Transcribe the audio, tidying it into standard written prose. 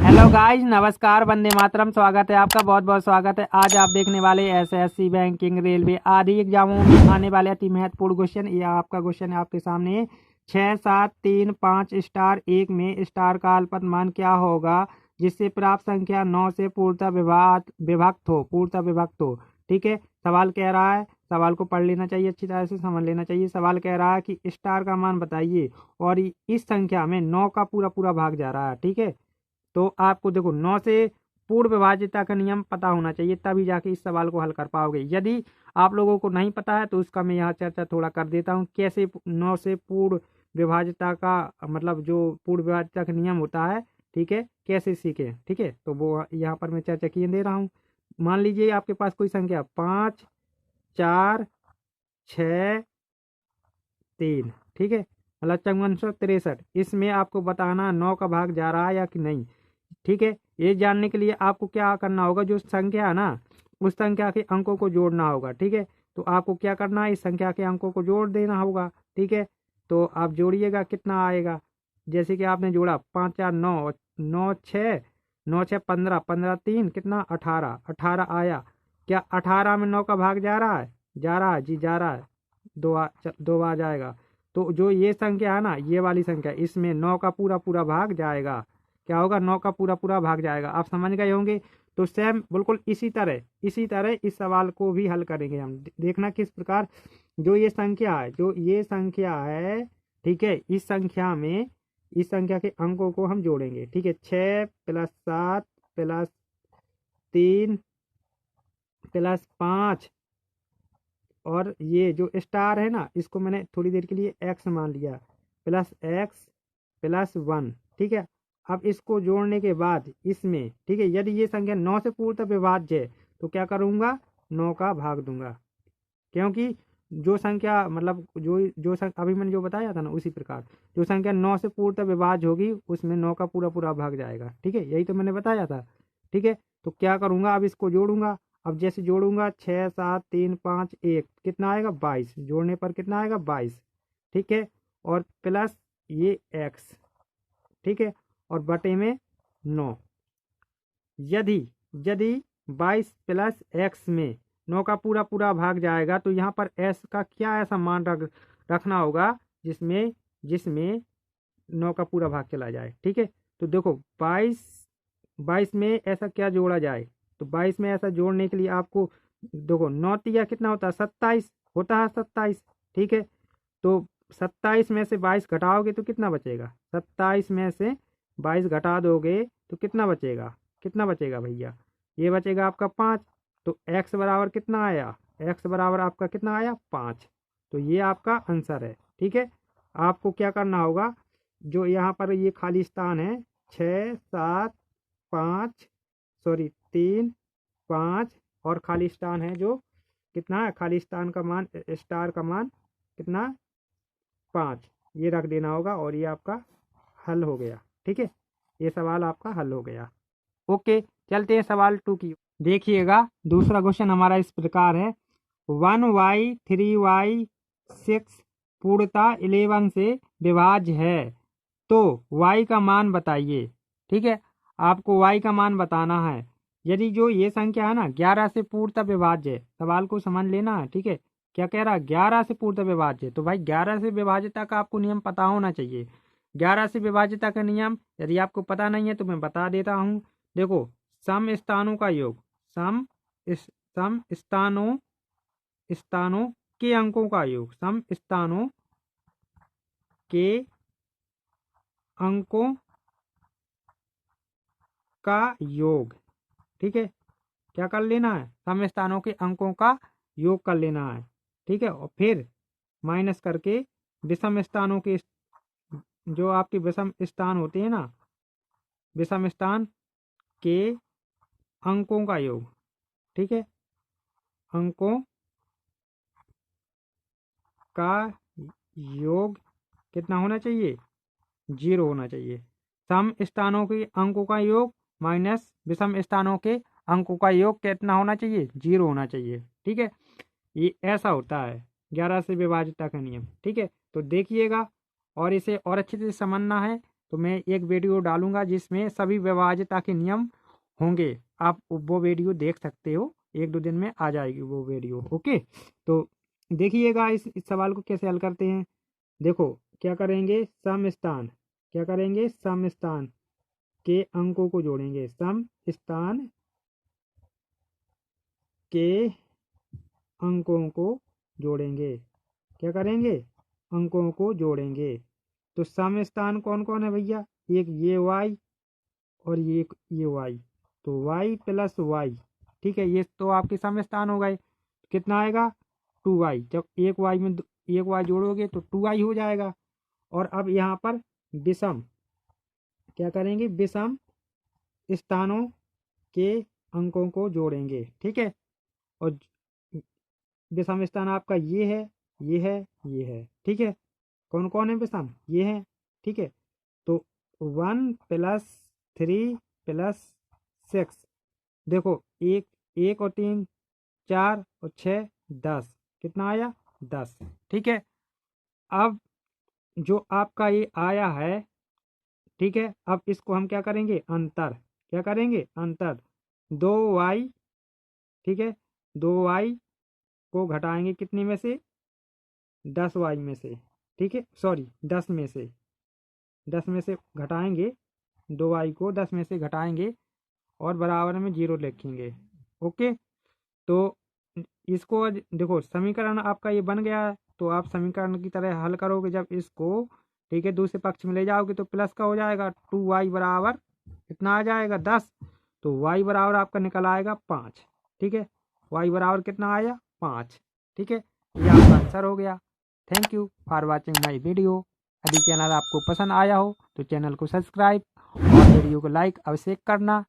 Hello guys, नमस्कार, वंदे मातरम। स्वागत है आपका, बहुत बहुत स्वागत है। आज आप देखने वाले एसएससी, बैंकिंग, रेलवे आदि एग्जामों में आने वाले अति महत्वपूर्ण क्वेश्चन। यह आपका क्वेश्चन है आपके सामने। 6, 7, 3, 5 स्टार 1 में स्टार का अल्पत मान क्या होगा जिससे प्राप्त संख्या 9 से पूर्णतः विभक्त हो। ठीक है, सवाल कह रहा है, सवाल को पढ़ लेना चाहिए, अच्छी तरह से समझ लेना चाहिए। सवाल कह रहा है कि स्टार का मान बताइए और इस संख्या में 9 का पूरा पूरा भाग जा रहा है। ठीक है, तो आपको देखो 9 से पूर्ण विभाज्यता का नियम पता होना चाहिए, तभी जाके इस सवाल को हल कर पाओगे। यदि आप लोगों को नहीं पता है तो उसका मैं यहाँ चर्चा थोड़ा कर देता हूँ। कैसे 9 से पूर्ण विभाज्यता का मतलब जो पूर्ण विभाज्यता का नियम होता है, ठीक है, कैसे सीखें। ठीक है, तो वो यहाँ पर मैं चर्चा किए दे रहा हूँ। मान लीजिए आपके पास कोई संख्या 5, 4, 6, 3, ठीक है, मतलब 5463। इसमें आपको बताना 9 का भाग जा रहा है या कि नहीं। ठीक है, ये जानने के लिए आपको क्या करना होगा, जो संख्या है ना उस संख्या के अंकों को जोड़ना होगा। ठीक है, तो आपको क्या करना है, इस संख्या के अंकों को जोड़ देना होगा। ठीक है, तो आप जोड़िएगा, कितना आएगा। जैसे कि आपने जोड़ा 5, 4, 9, 9, 6, 9, 6, 15, 15, 3 कितना 18, 18 आया। क्या 18 में 9 का भाग जा रहा है? जा रहा है जी, जा रहा है। दो आ जाएगा। तो जो ये संख्या है ना, ये वाली संख्या, इसमें 9 का पूरा पूरा भाग जाएगा। क्या होगा, 9 का पूरा पूरा भाग जाएगा। आप समझ गए होंगे। तो सेम बिल्कुल इसी तरह इस सवाल को भी हल करेंगे हम। देखना किस प्रकार। जो ये संख्या है, ठीक है, इस संख्या के अंकों को हम जोड़ेंगे। ठीक है, 6 + 7 + 3 + 5, और ये जो स्टार है ना, इसको मैंने थोड़ी देर के लिए एक्स मान लिया, +x +1। ठीक है, अब इसको जोड़ने के बाद इसमें, ठीक है, यदि ये संख्या 9 से पूर्णतः विभाज्य है तो क्या करूंगा, 9 का भाग दूंगा। क्योंकि जो संख्या मतलब अभी मैंने जो बताया था ना, उसी प्रकार जो संख्या 9 से पूर्णतः विभाज्य होगी उसमें 9 का पूरा पूरा भाग जाएगा। ठीक है, यही तो मैंने बताया था। ठीक है, तो क्या करूंगा, अब इसको जोड़ूंगा। अब जैसे जोड़ूंगा 6, 7, 3, 5, 1 कितना आएगा, 22। जोड़ने पर कितना आएगा, 22। ठीक है, और प्लस ये x, ठीक है, और बटे में 9। यदि यदि 22 + x में 9 का पूरा पूरा भाग जाएगा तो यहाँ पर s का क्या ऐसा मान रखना होगा जिसमें जिसमें 9 का पूरा भाग चला जाए। ठीक है, तो देखो 22 में ऐसा क्या जोड़ा जाए। तो 22 में ऐसा जोड़ने के लिए आपको देखो 9 तिया कितना होता है, 27 होता है, 27। ठीक है, तो 27 में से 22 घटाओगे तो कितना बचेगा, 27 में से 22 घटा दोगे तो कितना बचेगा भैया, ये बचेगा आपका 5। तो x बराबर कितना आया, x बराबर आपका कितना आया, 5। तो ये आपका आंसर है। ठीक है, आपको क्या करना होगा, जो यहाँ पर ये खाली स्थान है 6, 7, 5, सॉरी 3, 5, और खाली स्थान है जो कितना है, खाली स्थान का मान, स्टार का मान कितना, 5, ये रख देना होगा और ये आपका हल हो गया। ठीक है, ये सवाल आपका हल हो गया। ओके, चलते हैं सवाल 2 की। देखिएगा, दूसरा क्वेश्चन हमारा इस प्रकार है। 1y 3y 6 पूर्णतः 11 से विभाज्य है, तो y का मान बताइए। ठीक है, आपको y का मान बताना है। यदि जो ये संख्या है ना 11 से पूर्णतः विभाज्य है, सवाल को समझ लेना है। ठीक है, क्या कह रहा है, 11 से पूर्णतः विभाज्य है, तो भाई 11 से विभाज्यता का आपको नियम पता होना चाहिए। 11 से विभाज्यता का नियम यदि आपको पता नहीं है तो मैं बता देता हूँ। देखो, सम स्थानों का योग, सम स्थानों के अंकों का योग, सम स्थानों के अंकों का योग। ठीक है, क्या कर लेना है, सम स्थानों के अंकों का योग कर लेना है। ठीक है, और फिर माइनस करके विषम स्थानों के, जो आपके विषम स्थान होते हैं ना, विषम स्थान के अंकों का योग। ठीक है, अंकों का योग कितना होना चाहिए, 0 होना चाहिए। सम स्थानों के अंकों का योग माइनस विषम स्थानों के अंकों का योग कितना होना चाहिए, 0 होना चाहिए। ठीक है, ये ऐसा होता है 11 से विभाज्यता का नियम। ठीक है, तो देखिएगा और इसे और अच्छे से समझना है। तो मैं एक वीडियो डालूंगा जिसमें सभी विभाज्यता के नियम होंगे। आप वो वीडियो देख सकते हो, 1-2 दिन में आ जाएगी वो वीडियो। ओके, तो देखिएगा इस सवाल को कैसे हल करते हैं। देखो क्या करेंगे, सम स्थान, क्या करेंगे, सम स्थान के अंकों को जोड़ेंगे, सम स्थान के अंकों को जोड़ेंगे। क्या करेंगे, अंकों को जोड़ेंगे। तो सम स्थान कौन कौन है भैया, एक ये y और ये y, तो y प्लस y, ठीक है, ये तो आपके सम स्थान हो गए। कितना आएगा, 2y। जब एक y में एक y जोड़ोगे तो 2y हो जाएगा। और अब यहाँ पर विषम, क्या करेंगे, विषम स्थानों के अंकों को जोड़ेंगे, ठीक है। और विषम स्थान आपका ये है, ये है, ये है, ठीक है। कौन कौन है विषम, ये है, ठीक है। तो 1 + 3 + 6, देखो एक और 3 4 और 6 10, कितना आया, 10, ठीक है। अब जो आपका ये आया है, ठीक है, अब इसको हम क्या करेंगे, अंतर, क्या करेंगे, अंतर 2y, ठीक है, 2y को घटाएंगे कितने में से, 10y में से, ठीक है, सॉरी 10 में से, 10 में से घटाएंगे, 2y को 10 में से घटाएंगे और बराबर में 0 लिखेंगे। ओके, तो इसको देखो समीकरण आपका ये बन गया है। तो आप समीकरण की तरह हल करोगे जब इसको, ठीक है, दूसरे पक्ष में ले जाओगे तो प्लस का हो जाएगा, 2y बराबर कितना आ जाएगा, 10। तो y बराबर आपका निकल आएगा 5, ठीक है, y बराबर कितना आया, 5, ठीक है, ये आपका आंसर हो गया। Thank you for watching my video. यदि चैनल आपको पसंद आया हो तो चैनल को सब्सक्राइब और वीडियो को लाइक अवश्य करना।